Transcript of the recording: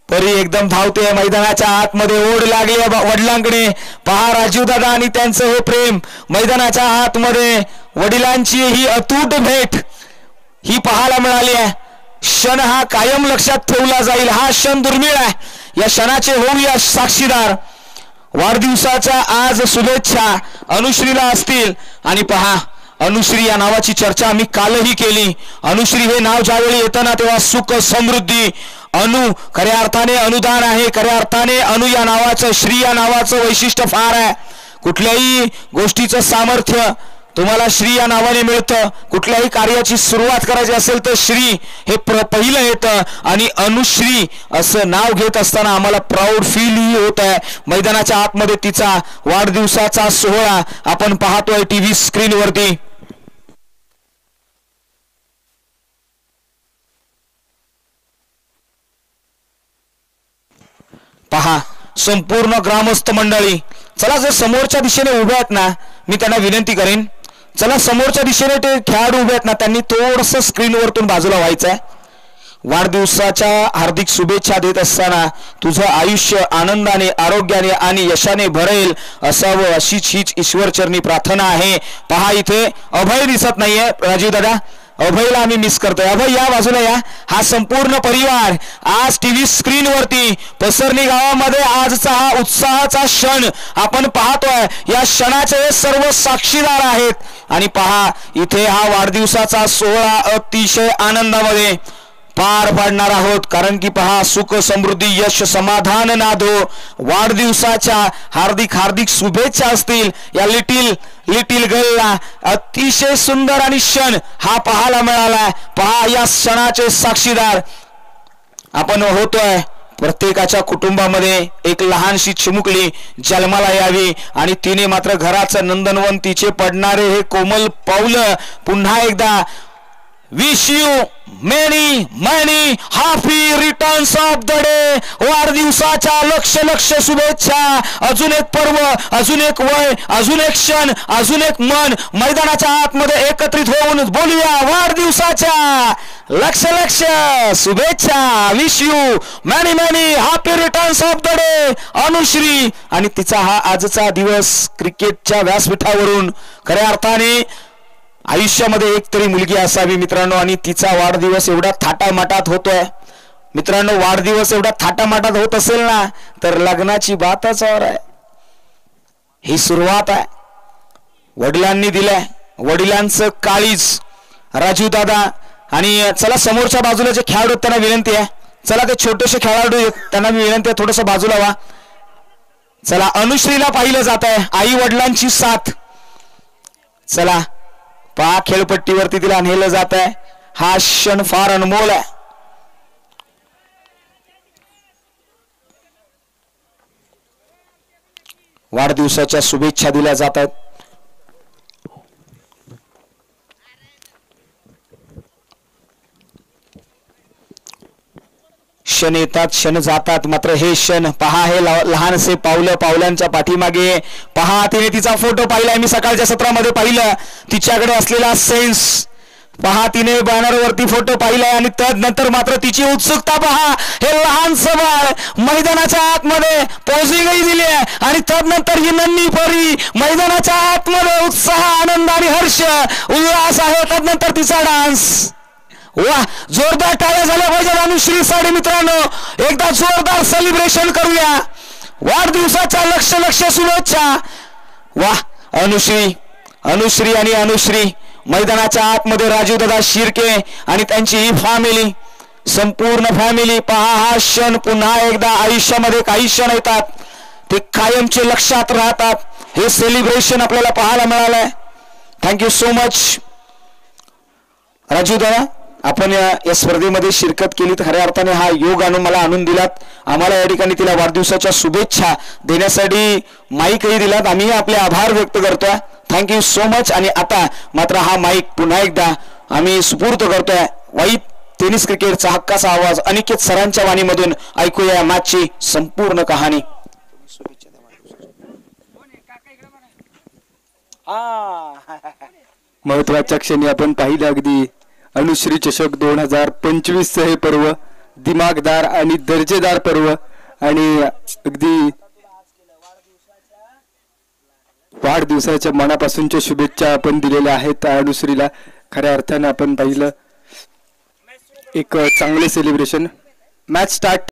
परी एकदम धावते मैदानाच्या आतमध्ये, ओढ लागली वडिलांकडे. पहा राजीव दादा आणि त्यांचं हे प्रेम मैदानाच्या आतमध्ये, वडिलांची ही अतूट भेट ही पाहायला मिळाली आहे. क्षण हा कायम लक्षात ठेवला जाईल. हा क्षण दुर्मिळ आहे. या क्षणाचे होऊया साक्षीदार. वाढदिवसाच्या आज शुभेच्छा अनुश्रीला असतील. आणि पहा अनुश्री या नावाची चर्चा आम्ही कालही केली. अनुश्री हे नाव ज्यावेळी येतं ना तेव्हा सुख समृद्धी, अनु खऱ्या अर्थाने अनुदान आहे. खऱ्या अर्थाने अनु या नावाचं, श्री या नावाचं वैशिष्ट्य फार आहे. कुठल्याही गोष्टीचं सामर्थ्य तुम्हाला श्री या नावाने मिळतं. कुठल्याही कार्याची सुरुवात करायची असेल तर श्री हे पहिलं येतं. आणि अनुश्री असं नाव घेत असताना आम्हाला प्राऊड फील ही होत आहे. मैदानाच्या आतमध्ये तिचा वाढदिवसाचा सोहळा आपण पाहतोय टीव्ही स्क्रीनवरती. पहा संपूर्ण ग्रामस्थ मंडळी, चला जर समोरच्या दिशेने उभे आहेत ना, मी त्यांना विनंती करेन, चला समोरच्या दिशेने ते खेळाडू उभे आहेत ना, त्यांनी थोडंसं स्क्रीनवरतून बाजूला व्हायचं आहे. वाढदिवसाच्या हार्दिक शुभेच्छा देत असताना तुझं आयुष्य आनंदाने, आरोग्याने आणि यशाने भरेल असावं अशीच हीच ईश्वरचरणी प्रार्थना आहे. पहा इथे अभय दिसत नाहीये राजीव दादा, अभयला आम्ही मिस करतोय. अभय या बाजूला या. हा संपूर्ण परिवार आज टीव्ही स्क्रीनवरती पसरणी गावामध्ये आजचा हा उत्साहाचा क्षण आपण पाहतोय. या क्षणाचे सर्व साक्षीदार आहेत. आणि पहा इथे हा वाढदिवसाचा सोहळा अतिशय आनंदामध्ये पार पाडणार आहोत. कारण की पहा सुख समृद्धी यश समाधान नादो. वाढदिवसाच्या हार्दिक हार्दिक शुभेच्छा असतील या लिटिल गर्लला. अतिशय सुंदर आणि क्षण हा पाहायला मिळाला. पहा या क्षणाचे साक्षीदार आपण होतोय. प्रत्येकाच्या कुटुंबामध्ये एक लहानशी चिमुकली जन्माला यावी आणि तिने मात्र घराचं नंदनवन तिचे पडणारे हे कोमल पावलं पुन्हा एकदा wish you many many happy returns of the day. वाढदिवसाच्या लक्ष लक्ष शुभेच्छा. अजून एक पर्व, अजून एक वय, अजून एक क्षण, अजून एक मन मैदानाच्या आतमध्ये एकत्रित होऊन बोलूया वाढदिवसाच्या लक्ष लक्ष शुभेच्छा. Wish you many many happy returns of the day Anushree. आणि तिचा हा आजचा दिवस क्रिकेटच्या व्यासपीठावरून खऱ्या अर्थाने आयुष्यामध्ये एक तरी मुलगी असावी मित्रांनो. आणि तिचा वाढदिवस एवढा थाटामाटात होतोय मित्रांनो. वाढदिवस एवढा थाटामाटात होत असेल ना तर लग्नाची बातच और आहे. ही सुरुवात आहे. वडिलांनी दिलाय, वडिलांचं काळीज राजू दादा. आणि चला समोरच्या बाजूला जे खेळाडू त्यांना विनंती आहे, चला ते छोटेसे खेळाडू त्यांना मी विनंती आहे थोडस बाजूला व्हा. चला अनुश्रीला पाहिलं जात आहे, आई वडिलांची साथ. चला पहा खेळपट्टीवरती तिला नेलं जात आहे. हा क्षण फार अनमोल आहे. वाढदिवसाच्या शुभेच्छा दिल्या जात आहेत. क्षण येतात क्षण जातात, मात्र हे क्षण पहा. हे लहानसे पावलं, पावलांच्या पाठीमागे पहा. तिने तिचा फोटो पाहिलाय, मी सकाळच्या सत्रामध्ये पाहिलं. तिच्याकडे असलेला सेन्स पहा. तिने बॅनरवरती फोटो पाहिलाय आणि त्यानंतर मात्र तिची उत्सुकता पहा. हे लहानसं बाळ मैदानाच्या आतमध्ये पोझिंगही दिली आहे आणि त्यानंतर ही नन्ही परी मैदानाच्या आतमध्ये उत्साह, आनंद आणि हर्ष उल्हास आहे. त्यानंतर तिचा डान्स. वाह, जोरदार टाळ्या झाल्या पाहिजे अनुश्री साठी मित्रांनो. एकदा जोरदार सेलिब्रेशन करूया. वाढदिवसाच्या लक्ष लक्ष शुभेच्छा. वाह अनुश्री आणि अनुश्री मैदानाच्या आतमध्ये राजू दादा शिर्के आणि त्यांची ही फॅमिली, संपूर्ण फॅमिली. पहा हा क्षण पुन्हा एकदा आयुष्यामध्ये काही क्षण येतात ते कायमचे लक्षात राहतात. हे सेलिब्रेशन आपल्याला पाहायला मिळालंय. थँक्यू सो मच राजू दादा. आपण या स्पर्धेमध्ये शिरकत केली तर खऱ्या अर्थाने हा योग मला आणून दिलात. आम्हाला या ठिकाणी तिला वाढदिवसाच्या शुभेच्छा देण्यासाठी माईकही दिलात. आम्ही आपले आभार व्यक्त करतोय. Thank you so much. आणि आता मात्र हा माईक पुन्हा एकदा आम्ही सुपूर्द करतोय. वाईट टेनिस क्रिकेटचा हक्काचा आवाज अनिकेत सरांच्या वाणीमधून ऐकूया या मॅचची संपूर्ण कहाणी. महत्वाच्या क्षणी आपण पाहिलं अगदी अनुश्री चषक 2025 हे पर्व दिमागदार आणि दर्जेदार पर्व आणि अगदी वाढदिवसाच्या मनापासूनच्या शुभेच्छा आपण दिलेल्या आहेत अनुश्रीला. खऱ्या अर्थानं आपण पाहिलं एक चांगले सेलिब्रेशन. Match start